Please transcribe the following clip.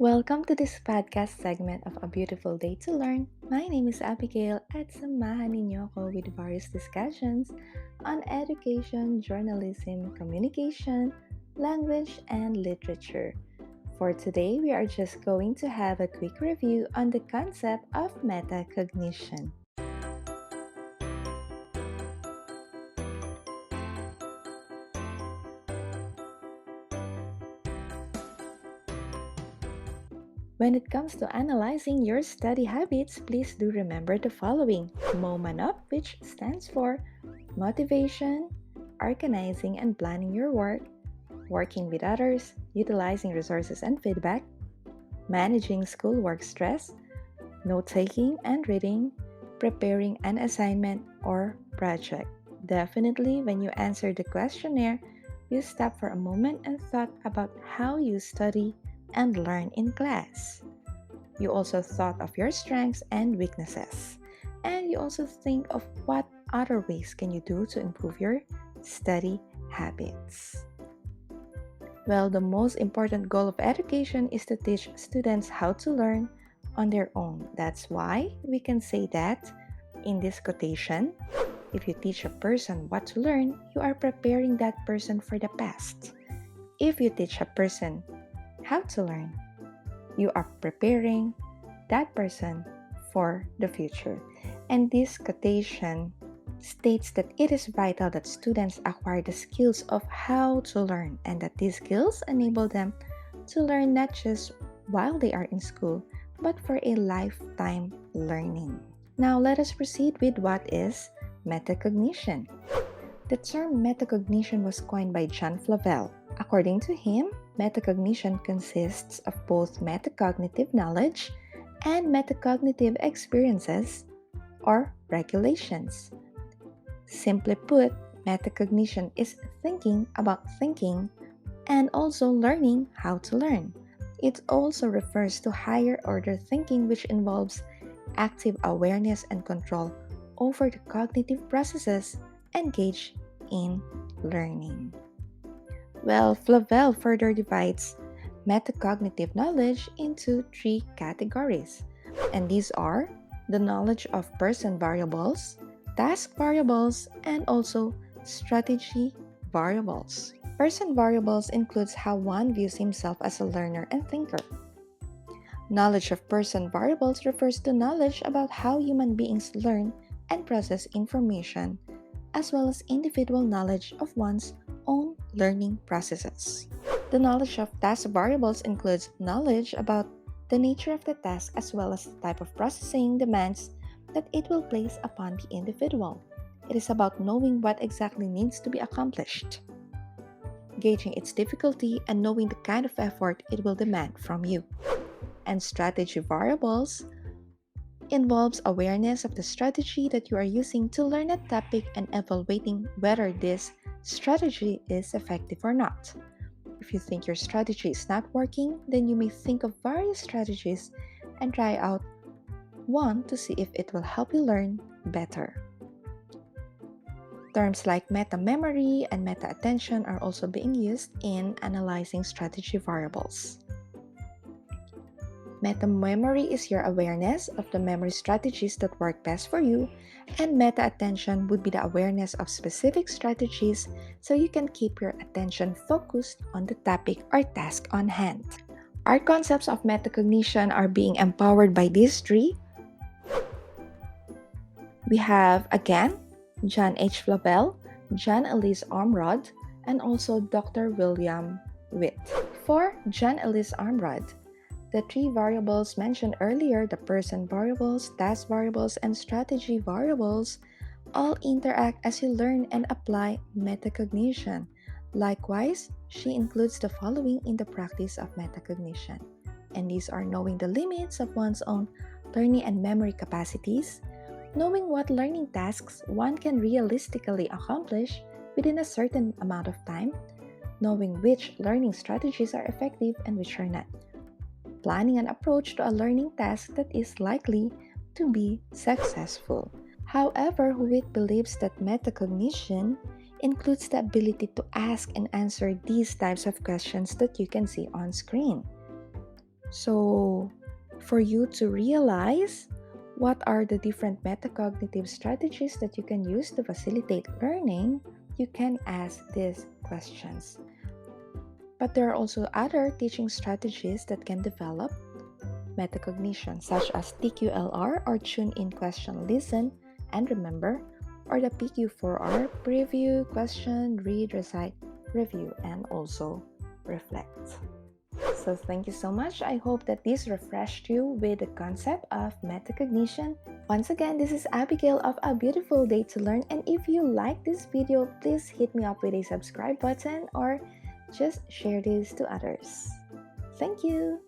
Welcome to this podcast segment of A Beautiful Day to Learn. My name is Abigail at samahan ninyo ako with various discussions on education, journalism, communication, language, and literature. For today, we are just going to have a quick review on the concept of metacognition. When it comes to analyzing your study habits, please do remember the following. MOMANUP, which stands for motivation, organizing and planning your work, working with others, utilizing resources and feedback, managing schoolwork stress, note-taking and reading, preparing an assignment or project. Definitely, when you answer the questionnaire, you stop for a moment and thought about how you study and learn in class. You also thought of your strengths and weaknesses. And you also think of what other ways can you do to improve your study habits. Well, the most important goal of education is to teach students how to learn on their own. That's why we can say that in this quotation, if you teach a person what to learn, you are preparing that person for the past. If you teach a person how to learn, you are preparing that person for the future. And this quotation states that it is vital that students acquire the skills of how to learn and that these skills enable them to learn not just while they are in school, but for a lifetime learning. Now let us proceed with what is metacognition. The term metacognition was coined by John Flavel. According to him, metacognition consists of both metacognitive knowledge and metacognitive experiences or regulations. Simply put, metacognition is thinking about thinking and also learning how to learn. It also refers to higher order thinking, which involves active awareness and control over the cognitive processes engaged in learning. Well, Flavel further divides metacognitive knowledge into three categories, and these are the knowledge of person variables, task variables, and also strategy variables. Person variables includes how one views himself as a learner and thinker. Knowledge of person variables refers to knowledge about how human beings learn and process information, as well as individual knowledge of one's own learning processes. The knowledge of task variables includes knowledge about the nature of the task as well as the type of processing demands that it will place upon the individual. It is about knowing what exactly needs to be accomplished, gauging its difficulty, and knowing the kind of effort it will demand from you. And strategy variables involves awareness of the strategy that you are using to learn a topic and evaluating whether this strategy is effective or not. If you think your strategy is not working, then you may think of various strategies and try out one to see if it will help you learn better. Terms like meta-memory and meta-attention are also being used in analyzing strategy variables. Meta-memory is your awareness of the memory strategies that work best for you, and meta-attention would be the awareness of specific strategies so you can keep your attention focused on the topic or task on hand. Our concepts of metacognition are being empowered by these three. We have, again, John H. Flavel, John Ellis Ormrod, and also Dr. William Witt. For John Ellis Ormrod, the three variables mentioned earlier, the person variables, task variables, and strategy variables, all interact as you learn and apply metacognition. Likewise, she includes the following in the practice of metacognition, and these are knowing the limits of one's own learning and memory capacities, knowing what learning tasks one can realistically accomplish within a certain amount of time, knowing which learning strategies are effective and which are not, planning an approach to a learning task that is likely to be successful. However, Witt believes that metacognition includes the ability to ask and answer these types of questions that you can see on screen. So, for you to realize what are the different metacognitive strategies that you can use to facilitate learning, you can ask these questions. But there are also other teaching strategies that can develop metacognition, such as TQLR or Tune In Question Listen and Remember, or the PQ4R Preview, Question, Read, Recite, Review, and also Reflect. So thank you so much. I hope that this refreshed you with the concept of metacognition. Once again, this is Abigail of A Beautiful Day to Learn. And if you like this video, please hit me up with a subscribe button or just share this to others. Thank you.